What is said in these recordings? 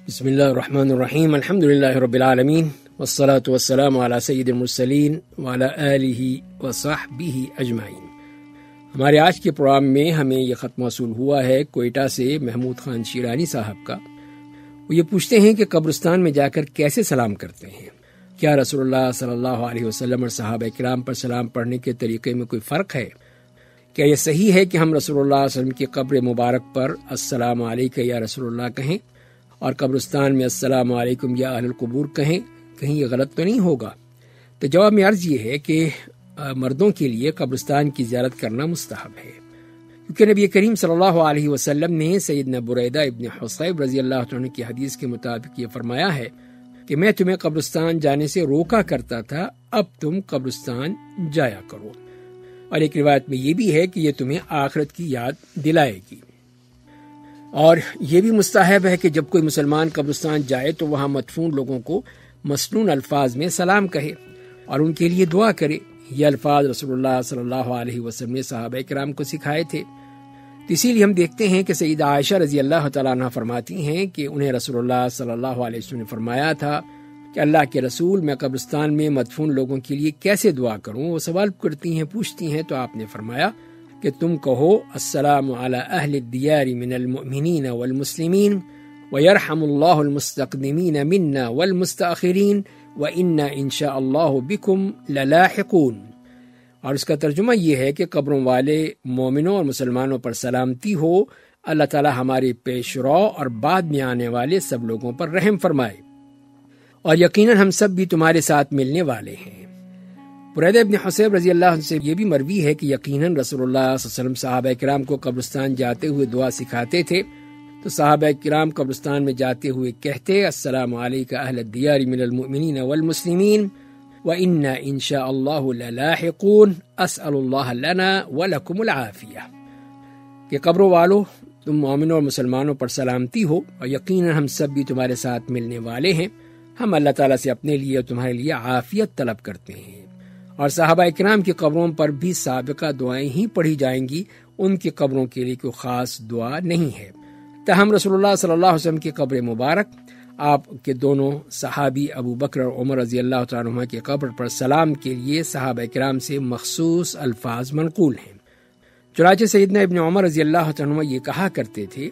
بسم اللہ الرحمن الرحیم الحمد للہ رب العالمین والصلاة والسلام علی سید المرسلین وعلی آلہ وصحبہ اجمعین۔ ہمارے آج کے پروگرام میں ہمیں یہ خط موصول ہوا ہے کوئٹہ سے محمود خان شیرانی صاحب کا۔ وہ یہ پوچھتے ہیں کہ قبرستان میں جا کر کیسے سلام کرتے ہیں؟ کیا رسول اللہ صلی اللہ علیہ وسلم اور صحابہ کرام پر سلام پڑھنے کے طریقے میں کوئی فرق ہے؟ کیا یہ صحیح ہے کہ ہم رسول اللہ صلی اللہ علیہ وسلم کی قبر مبارک پر السلام علیکہ یا رسول اللہ کہیں اور قبرستان میں السلام علیکم یا اہل القبور کہیں؟ کہیں یہ غلط تو نہیں ہوگا؟ تو جواب میں عرض یہ ہے کہ مردوں کے لیے قبرستان کی زیارت کرنا مستحب ہے، کیونکہ نبی کریم صلی اللہ علیہ وسلم نے سیدنا بریدہ ابن حصیب رضی اللہ عنہ کی حدیث کے مطابق یہ فرمایا ہے کہ میں تمہیں قبرستان جانے سے روکا کرتا تھا، اب تم قبرستان جایا کرو۔ اور ایک روایت میں یہ بھی ہے کہ یہ تمہیں آخرت کی یاد دلائے گی۔ اور یہ بھی مستحب ہے کہ جب کوئی مسلمان قبرستان جائے تو وہاں مدفون لوگوں کو مسنون الفاظ میں سلام کہے اور ان کے لیے دعا کرے۔ یہ الفاظ رسول اللہ صلی اللہ علیہ وسلم نے صحابہ کرام کو سکھائے تھے۔ تو اسی لیے ہم دیکھتے ہیں کہ سیدہ عائشہ رضی اللہ تعالیٰ عنہ فرماتی ہیں کہ انہیں رسول اللہ صلی اللہ علیہ وسلم نے فرمایا تھا کہ اللہ کے رسول، میں قبرستان میں مدفون لوگوں کے لیے کیسے دعا کروں؟ وہ سوال کرتی ہیں، پوچھتی ہیں، تو آپ نے فرمایا کہ تم کہو السلام علی اہل الدیار من المؤمنین والمسلمین ویرحم اللہ المستقدمین منا والمستاخرین وإنا انشاء اللہ بکم للاحقون۔ اور اس کا ترجمہ یہ ہے کہ قبروں والے مومنوں اور مسلمانوں پر سلامتی ہو، اللہ تعالی ہمارے پیش رو اور بعد میں آنے والے سب لوگوں پر رحم فرمائے، اور یقیناً ہم سب بھی تمہارے ساتھ ملنے والے ہیں۔ بریدہ ابن حصیب رضی اللہ عنہ سے یہ بھی مروی ہے کہ یقیناً رسول اللہ صلی اللہ علیہ وسلم صحابہ کرام کو قبرستان جاتے ہوئے دعا سکھاتے تھے، تو صحابہ کرام قبرستان میں جاتے ہوئے کہتے السلام علیکم اہل الدیار من المؤمنین والمسلمین وإنا ان شاء اللہ للاحقون اسأل اللہ لنا ولکم العافیہ، کہ قبروں والو تم مومنوں اور مسلمانوں پر سلامتی ہو، اور یقیناً ہم سب بھی تمہارے ساتھ ملنے والے ہیں۔ ہم اللہ تعالیٰ سے اپنے لیے اور تمہارے لیے عافیت طلب کرتے ہیں۔ اور صحابہ اکرام کی قبروں پر بھی سابقہ دعائیں ہی پڑھی جائیں گی، ان کی قبروں کے لیے کوئی خاص دعا نہیں ہے۔ تاہم رسول اللہ صلی اللہ علیہ وسلم کی قبر مبارک، آپ کے دونوں صحابی ابو بکر اور عمر رضی اللہ تعالیٰ عنہ کی قبر پر سلام کے لیے صحابہ اکرام سے مخصوص الفاظ منقول ہیں۔ چنانچہ سیدنا ابن عمر رضی اللہ تعالیٰ عنہ یہ کہا کرتے تھے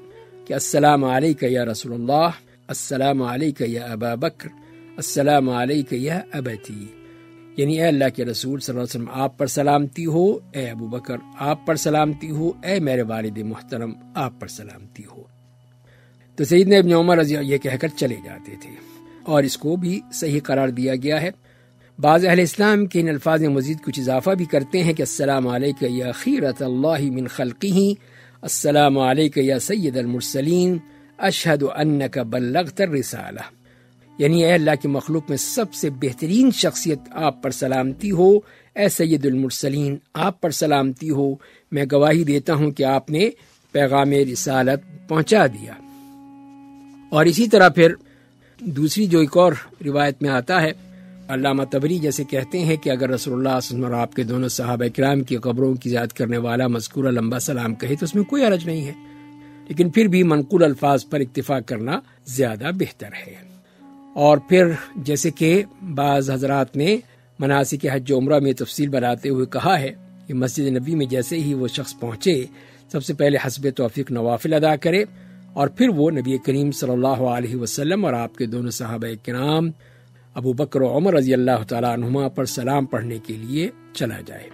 کہ السلام علیکہ یا رسول اللہ، السلام علیکہ یا ابا بکر، السلام علیکہ یا ابتی، یعنی اے اللہ کے رسول صلی اللہ علیہ وسلم آپ پر سلامتی ہو، اے ابو بکر آپ پر سلامتی ہو، اے میرے والد محترم آپ پر سلامتی ہو۔ تو سیدنا ابن عمر رضی اللہ یہ کہہ کر چلے جاتے تھے، اور اس کو بھی صحیح قرار دیا گیا ہے۔ بعض اہل اسلام کے ان الفاظ میں مزید کچھ اضافہ بھی کرتے ہیں کہ السلام علیکہ یا خیرۃ اللہ من خلقہ، السلام علیکہ یا سید المرسلین، اشہد انک بلغت الرسالہ، یعنی اے اللہ کی مخلوق میں سب سے بہترین شخصیت آپ پر سلامتی ہو، اے سید المرسلین آپ پر سلامتی ہو، میں گواہی دیتا ہوں کہ آپ نے پیغام رسالت پہنچا دیا۔ اور اسی طرح پھر دوسری جو ایک اور روایت میں آتا ہے، علامہ طبری جیسے کہتے ہیں کہ اگر رسول اللہ صلی اللہ علیہ وسلم اور آپ کے دونوں صحابہ کرام کی قبروں کی زیارت کرنے والا مذکورہ لمبا سلام کہے تو اس میں کوئی حرج نہیں ہے، لیکن پھر بھی منقول الفاظ پر اکتفا کرنا زیادہ بہتر ہے۔ اور پھر جیسے کہ بعض حضرات نے مناسک حج و عمرہ میں تفصیل بناتے ہوئے کہا ہے کہ مسجد نبی میں جیسے ہی وہ شخص پہنچے، سب سے پہلے حسب توفیق نوافل ادا کرے، اور پھر وہ نبی کریم صلی اللہ علیہ وسلم اور آپ کے دونوں صحابہ کرام ابو بکر و عمر رضی اللہ تعالیٰ عنہما پر سلام پڑھنے کے لیے چلا جائے،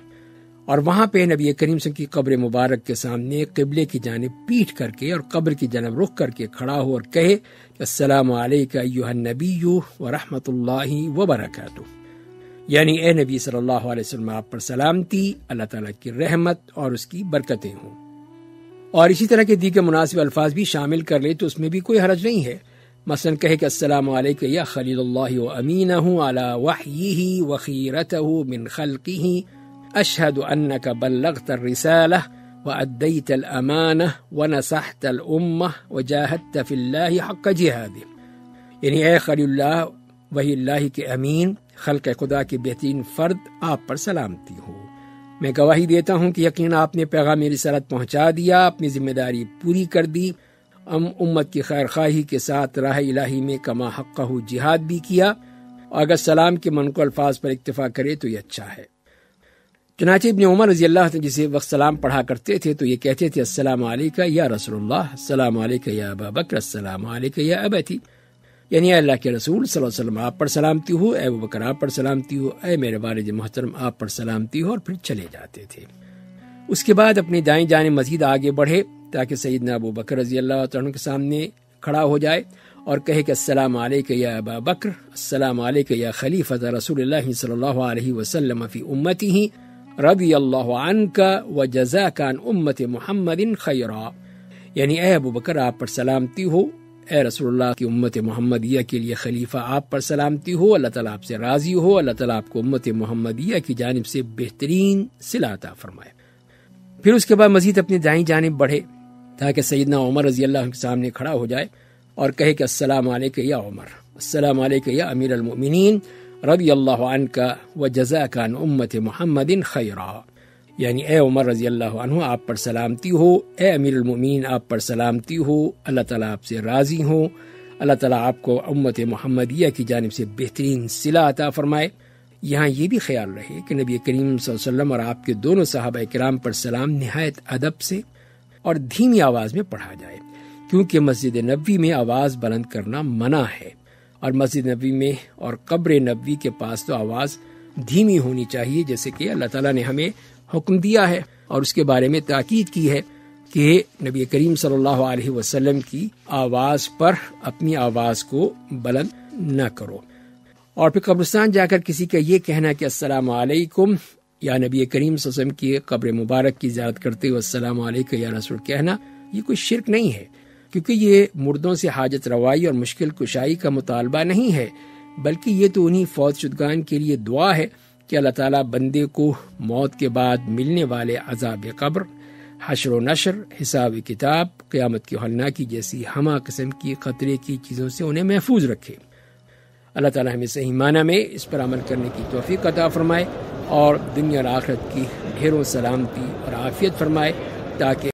اور وہاں پہ نبی کریم صلی اللہ علیہ وسلم کی قبر مبارک کے سامنے قبلے کی جانب پیٹھ کر کے اور قبر کی جانب رخ کر کے کھڑا ہو اور کہے السلام علیکہ ایھا النبی ورحمۃ اللہ وبرکاتہ، یعنی اے نبی صلی اللہ علیہ وسلم آپ پر سلامتی، اللہ تعالیٰ کی رحمت اور اس کی برکتیں ہوں۔ اور اسی طرح کے دیگر مناسب الفاظ بھی شامل کر لے تو اس میں بھی کوئی حرج نہیں ہے، مثلا کہے کہ السلام علیکہ یا خلیل اللہ وامینہ علی وحیہ وخیرتہ من خلقہ، اشہد انک بلغت الرسالہ وأدیت الامانہ ونصحت الامہ وجاہدت فی اللہ حق جہادہ، یعنی اے خلیل اللہ وحی اللہ کے امین، خلق خدا کے بہترین فرد آپ پر سلامتی ہو، میں گواہی دیتا ہوں کہ یقیناً آپ نے پیغام رسالت پہنچا دیا، اپنی ذمہ داری پوری کر دی، امت کی خیر خواہی کے ساتھ راہ الہی میں کما حقہ جہاد بھی کیا، اور اگر سلام کے منقول الفاظ پر اکتفا کرے تو یہ اچھا ہے۔ چنانچہ ابن عمر رضی اللہ عنہ جسے وقت سلام پڑھا کرتے تھے تو یہ کہتے تھے السلام علیکہ یا رسول اللہ، السلام علیکہ یا ابا بکر، السلام علیکہ یا ابتی، یعنی اے اللہ کے رسول صلی اللہ علیہ وسلم آپ پر سلامتی ہو، اے ابو بکر آپ پر سلامتی ہو، اے میرے والد محترم آپ پر سلامتی ہو، اور پھر چلے جاتے تھے۔ اس کے بعد اپنی دائیں جانب مزید آگے بڑھے تاکہ سیدنا ابو بکر رضی اللہ عنہ کے سامنے کھڑا ہو جائے اور کہے کہ السلام علیکہ یا ابا بکر، السلام علیکہ یا خلیفۃ رسول اللہ صلی اللہ علیہ وسلم فی امتہ رضی اللہ عنک وجزاک عن امت محمد خیرا، یعنی اے ابو بکر آپ پر سلامتی ہو، اے رسول اللہ کی امت محمدیہ کے لیے خلیفہ آپ پر سلامتی ہو، اللہ تعالیٰ آپ سے راضی ہو، اللہ تعالیٰ آپ کو امت محمدیہ کی جانب سے بہترین صلہ عطا فرمائے۔ پھر اس کے بعد مزید اپنی دائیں جانب بڑھے تاکہ سیدنا عمر رضی اللہ عنہ کے سامنے کھڑا ہو جائے اور کہے کہ السلام علیکہ یا عمر، السلام علیکہ یا امیر المؤمنین رضی اللہ عنک وجزاک عن امت محمد خیرا، یعنی اے عمر رضی اللہ عنہ آپ پر سلامتی ہو، اے امیر المؤمنین آپ پر سلامتی ہو، اللہ تعالیٰ آپ سے راضی ہو، اللہ تعالیٰ آپ کو امت محمدیہ کی جانب سے بہترین صلہ عطا فرمائے۔ یہاں یہ بھی خیال رہے کہ نبی کریم صلی اللہ علیہ وسلم اور آپ کے دونوں صحابہ کرام پر سلام نہایت ادب سے اور دھیمی آواز میں پڑھا جائے، کیونکہ مسجد نبوی میں آواز بلند کرنا منع ہے، اور مسجد نبوی میں اور قبر نبوی کے پاس تو آواز دھیمی ہونی چاہیے، جیسے کہ اللہ تعالیٰ نے ہمیں حکم دیا ہے اور اس کے بارے میں تاکید کی ہے کہ نبی کریم صلی اللہ علیہ وسلم کی آواز پر اپنی آواز کو بلند نہ کرو۔ اور پھر قبرستان جا کر کسی کا یہ کہنا کہ السلام علیکم، یا نبی کریم صلی اللہ علیہ وسلم کی قبر مبارک کی زیارت کرتے ہوئے السلام علیکم یا رسول کہنا، یہ کوئی شرک نہیں ہے، کیونکہ یہ مردوں سے حاجت روائی اور مشکل کشائی کا مطالبہ نہیں ہے، بلکہ یہ تو انہی فوت شدگان کے لیے دعا ہے کہ اللہ تعالیٰ بندے کو موت کے بعد ملنے والے عذاب قبر، حشر و نشر، حساب کتاب، قیامت کی ہولناکی جیسی ہمہ قسم کی خطرے کی چیزوں سے انہیں محفوظ رکھے۔ اللہ تعالیٰ ہمیں صحیح معنی میں اس پر عمل کرنے کی توفیق عطا فرمائے اور دنیا اور آخرت کی ڈھیروں سلامتی اور عافیت فرمائے، تاکہ